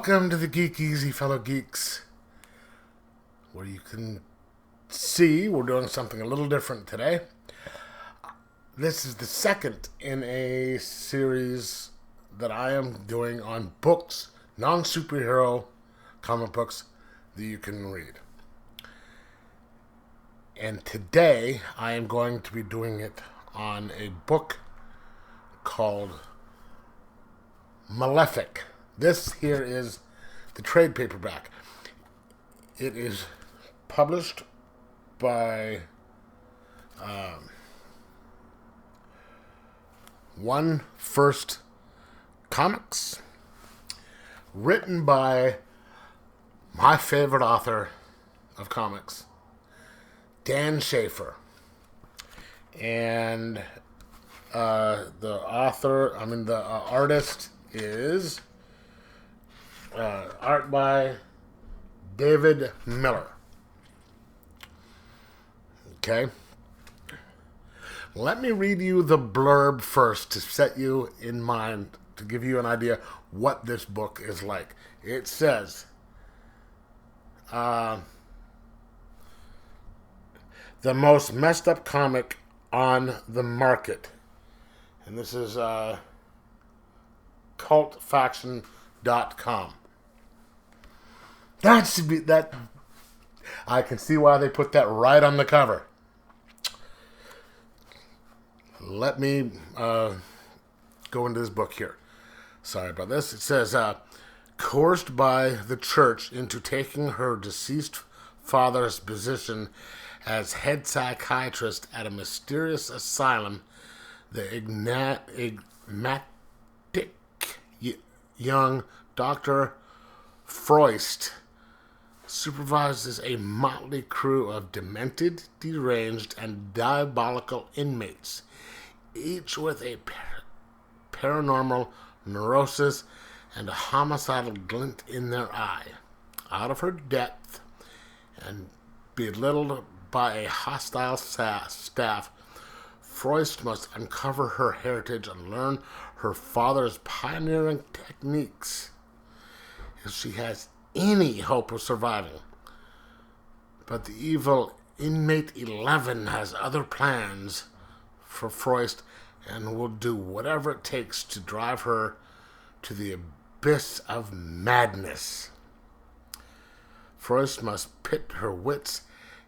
Welcome to the Geek Easy, fellow geeks, where you can see we're doing something a little different today. This is the second in a series that I am doing on books, non-superhero comic books that you can read. And today I am going to be doing it on a book called Malefic. This here is the trade paperback. It is published by One First Comics, written by my favorite author of comics, Dan Schaffer. And the artist is art by David Miller. Okay. Let me read you the blurb first to set you in mind, to give you an idea what this book is like. It says, the most messed up comic on the market. And this is cultfaction.com. That I can see why they put that right on the cover. Let me go into this book here. Sorry about this. It says, coerced by the church into taking her deceased father's position as head psychiatrist at a mysterious asylum, the enigmatic young Dr. Froist supervises a motley crew of demented, deranged, and diabolical inmates, each with a paranormal neurosis and a homicidal glint in their eye. Out of her depth and belittled by a hostile staff, Froist must uncover her heritage and learn her father's pioneering techniques if she has any hope of surviving. But the evil inmate 11 has other plans for Froist and will do whatever it takes to drive her to the abyss of madness. Froist must pit her wits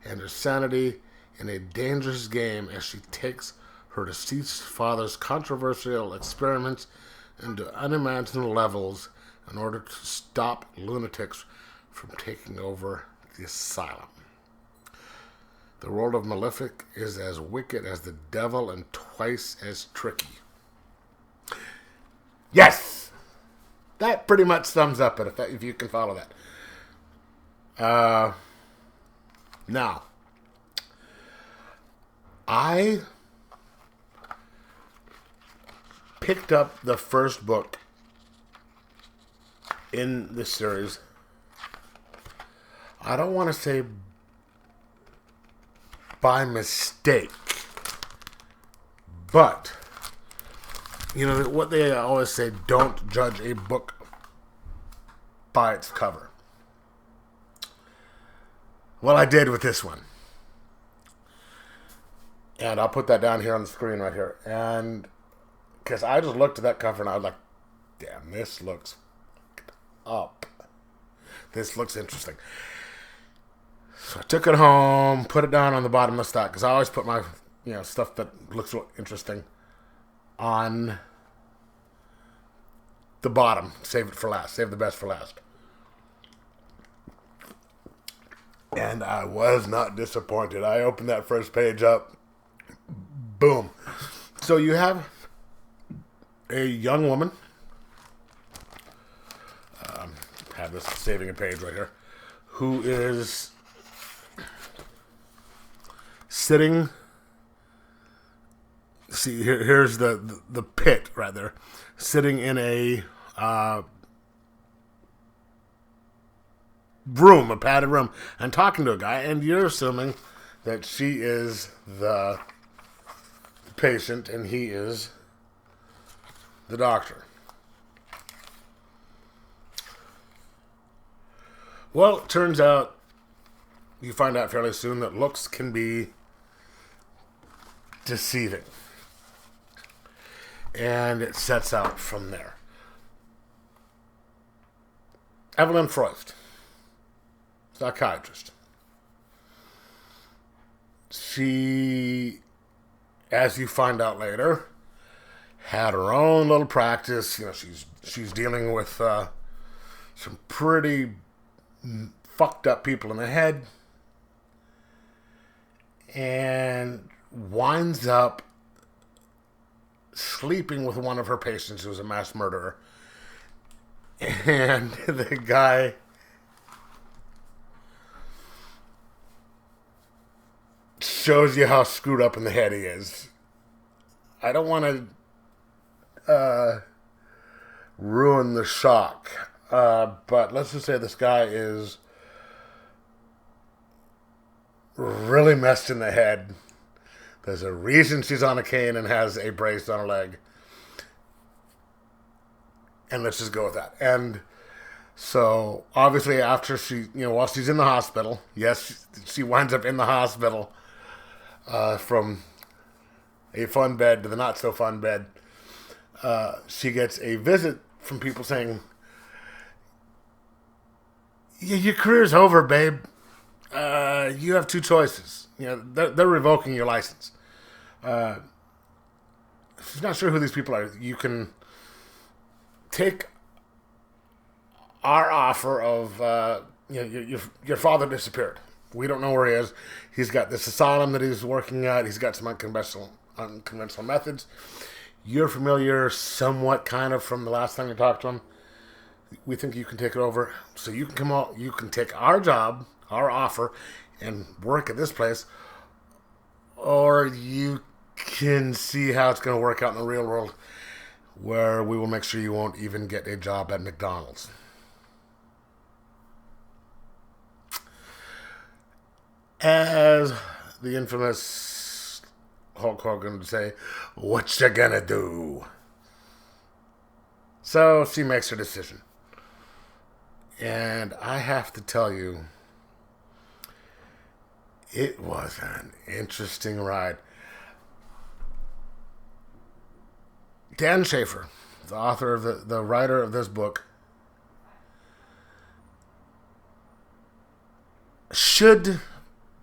and her sanity in a dangerous game as she takes her deceased father's controversial experiments into unimaginable levels in order to stop lunatics from taking over the asylum. The world of Malefic is as wicked as the devil and twice as tricky. Yes! That pretty much sums up it, if you can follow that. Now, I picked up the first book in this series. I don't want to say by mistake, but you know what they always say, don't judge a book by its cover. Well, I did with this one. And I'll put that down here on the screen right here. And because I just looked at that cover and I was like, damn, this looks up. This looks interesting. So I took it home, put it down on the bottom of the stack, because I always put my stuff that looks interesting on the bottom. Save it for last. Save the best for last. And I was not disappointed. I opened that first page up. Boom. So you have a young woman. Have this saving a page right here. Who is sitting. See, here's the pit right there. Sitting in a room, a padded room, and talking to a guy, and you're assuming that she is the patient and he is the doctor. Well, it turns out, you find out fairly soon that looks can be deceiving. And it sets out from there. Evelyn Froist, psychiatrist. She, as you find out later, had her own little practice. You know, she's dealing with some pretty fucked up people in the head, and winds up sleeping with one of her patients who was a mass murderer. And the guy shows you how screwed up in the head he is. I don't want to ruin the shock, but let's just say this guy is really messed in the head. There's a reason she's on a cane and has a brace on her leg. And let's just go with that. And so, obviously, after while she's in the hospital, yes, she winds up in the hospital from a fun bed to the not so fun bed. She gets a visit from people saying, your career's over, babe. You have two choices. You know, they're revoking your license. She's not sure who these people are. You can take our offer of, your father disappeared. We don't know where he is. He's got this asylum that he's working at. He's got some unconventional methods. You're familiar somewhat kind of from the last time you talked to him. We think you can take it over. So you can come out, you can take our job, our offer, and work at this place. Or you can see how it's going to work out in the real world, where we will make sure you won't even get a job at McDonald's. As the infamous Hulk Hogan would say, what you gonna do? So she makes her decision. And I have to tell you, it was an interesting ride. Dan Schaffer, the author of the writer of this book, should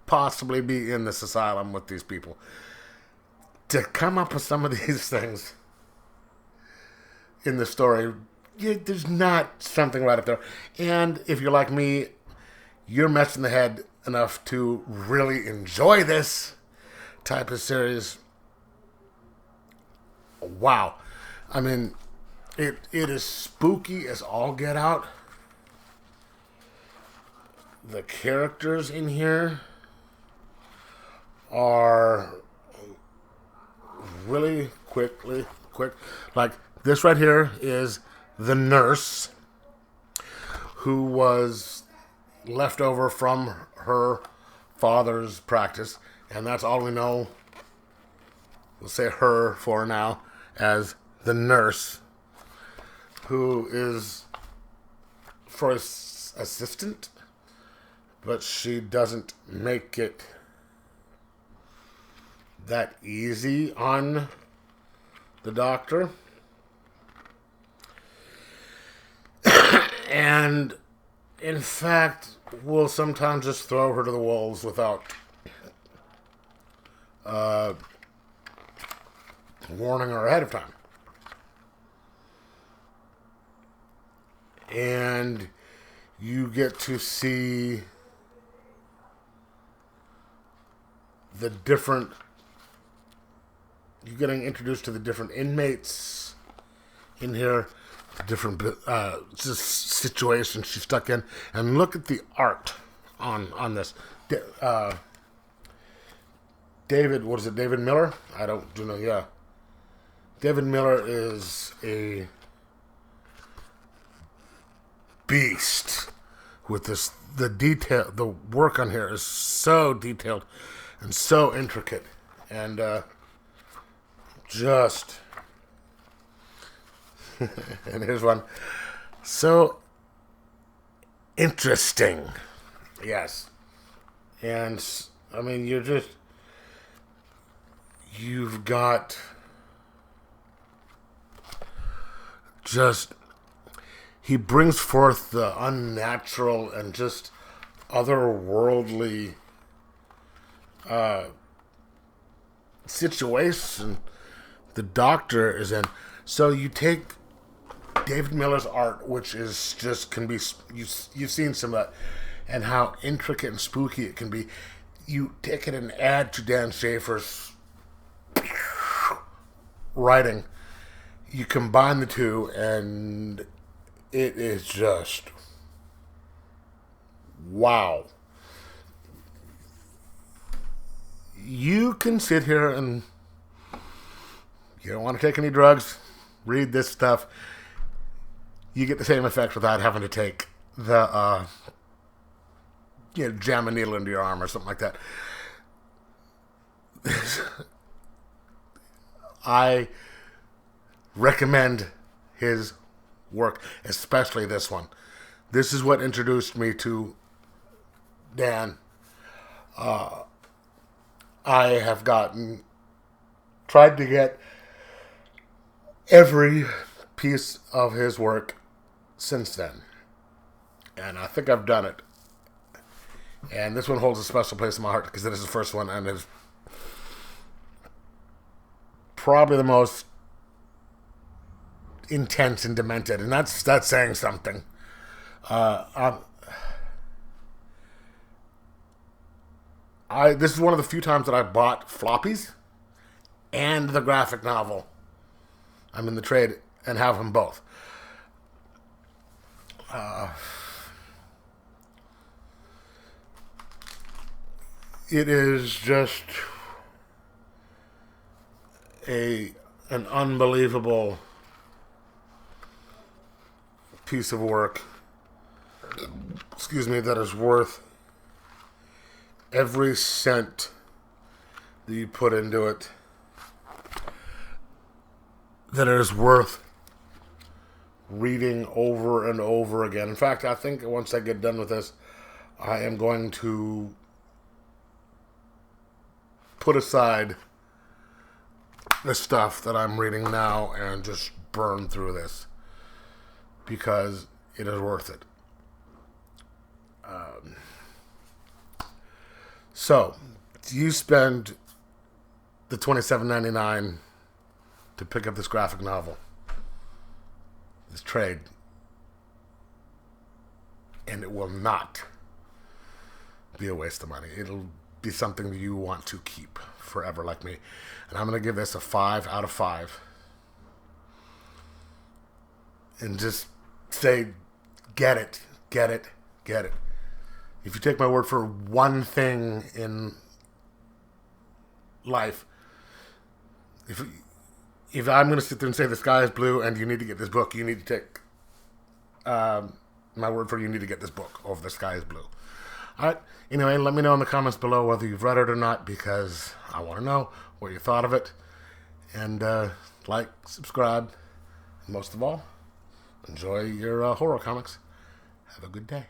possibly be in this asylum with these people. To come up with some of these things in the story, there's not something right up there. And if you're like me, you're messed in the head enough to really enjoy this type of series. Wow. I mean, it is spooky as all get out. The characters in here are really quick. Like this right here is the nurse who was left over from her father's practice, and that's all we know. We'll say her for now as the nurse, who is Freud's assistant, but she doesn't make it that easy on the doctor. And in fact, will sometimes just throw her to the wolves without warning her ahead of time. And you get to see the different, you're getting introduced to the different inmates in here, the different just situations she's stuck in. And look at the art on this. David, what is it, David Miller? I don't know, yeah. David Miller is a beast with this. The detail, the work on here is so detailed and so intricate, and just and here's one. So interesting. Yes. And, I mean, you've got just, he brings forth the unnatural and just otherworldly situation the Doctor is in. So you take David Miller's art, which is just can be you've seen some of that, and how intricate and spooky it can be. You take it and add to Dan Schaffer's writing. You combine the two, and it is just wow. You can sit here and you don't want to take any drugs, read this stuff. You get the same effect without having to take the jam a needle into your arm or something like that. I recommend his work, especially this one. This is what introduced me to Dan. I have tried to get every piece of his work since then. And I think I've done it. And this one holds a special place in my heart because it is the first one and it's probably the most intense and demented. And that's saying something. This is one of the few times that I bought floppies and the graphic novel. I'm in the trade and have them both. It is just an unbelievable piece of work. Excuse me, that is worth every cent that you put into it. That it is worth reading over and over again. In fact, I think once I get done with this, I am going to put aside the stuff that I'm reading now and just burn through this because it is worth it. So, you spend the $27.99 to pick up this graphic novel, this trade, and it will not be a waste of money. It'll be something you want to keep forever, like me. And I'm going to give this a 5 out of 5. And just say, get it, get it, get it. If you take my word for one thing in life, if I'm going to sit there and say the sky is blue and you need to get this book, you need to take my word for it, you need to get this book over the sky is blue. All right. Anyway, let me know in the comments below whether you've read it or not because I want to know what you thought of it. And like, subscribe, and most of all, enjoy your horror comics. Have a good day.